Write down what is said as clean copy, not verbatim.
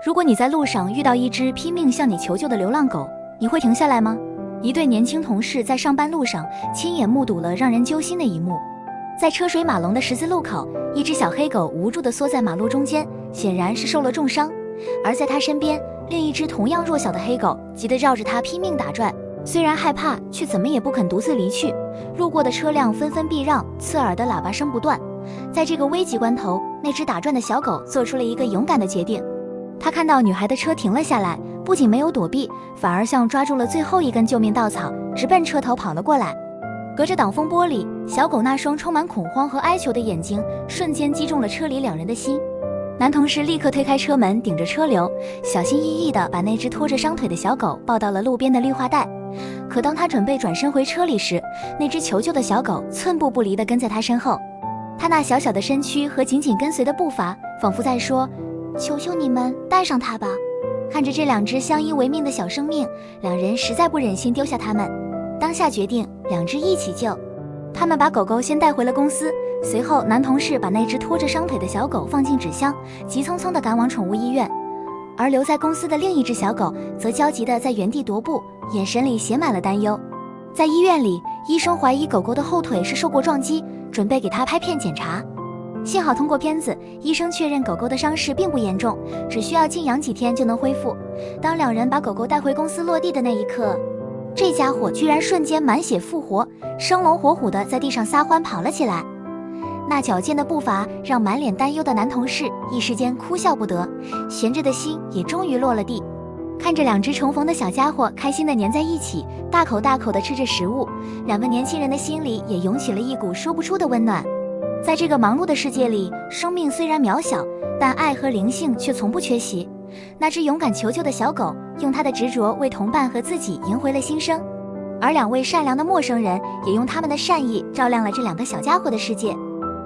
如果你在路上遇到一只拼命向你求救的流浪狗，你会停下来吗？一对年轻同事在上班路上亲眼目睹了让人揪心的一幕。在车水马龙的十字路口，一只小黑狗无助地缩在马路中间，显然是受了重伤。而在它身边，另一只同样弱小的黑狗急得绕着它拼命打转，虽然害怕，却怎么也不肯独自离去。路过的车辆纷纷避让，刺耳的喇叭声不断。在这个危急关头，那只打转的小狗做出了一个勇敢的决定。它看到女孩的车停了下来，不仅没有躲避，反而像抓住了最后一根救命稻草，直奔车头跑了过来。隔着挡风玻璃，小狗那双充满恐慌和哀求的眼睛瞬间击中了车里两人的心。男同事立刻推开车门，顶着车流，小心翼翼地把那只拖着伤腿的小狗抱到了路边的绿化带。可当他准备转身回车里时，那只求救的小狗寸步不离地跟在他身后。他那小小的身躯和紧紧跟随的步伐，仿佛在说：求求你们带上它吧。看着这两只相依为命的小生命，两人实在不忍心丢下它们，当下决定两只一起救。他们把狗狗先带回了公司，随后男同事把那只拖着伤腿的小狗放进纸箱，急匆匆地赶往宠物医院。而留在公司的另一只小狗则焦急地在原地踱步，眼神里写满了担忧。在医院里，医生怀疑狗狗的后腿是受过撞击，准备给它拍片检查。幸好通过片子，医生确认狗狗的伤势并不严重，只需要静养几天就能恢复。当两人把狗狗带回公司落地的那一刻，这家伙居然瞬间满血复活，生龙活虎地在地上撒欢跑了起来。那矫健的步伐让满脸担忧的男同事一时间哭笑不得，悬着的心也终于落了地。看着两只重逢的小家伙开心地黏在一起，大口大口地吃着食物，两个年轻人的心里也涌起了一股说不出的温暖。在这个忙碌的世界里，生命虽然渺小，但爱和灵性却从不缺席。那只勇敢求救的小狗，用它的执着为同伴和自己赢回了新生，而两位善良的陌生人也用他们的善意照亮了这两个小家伙的世界。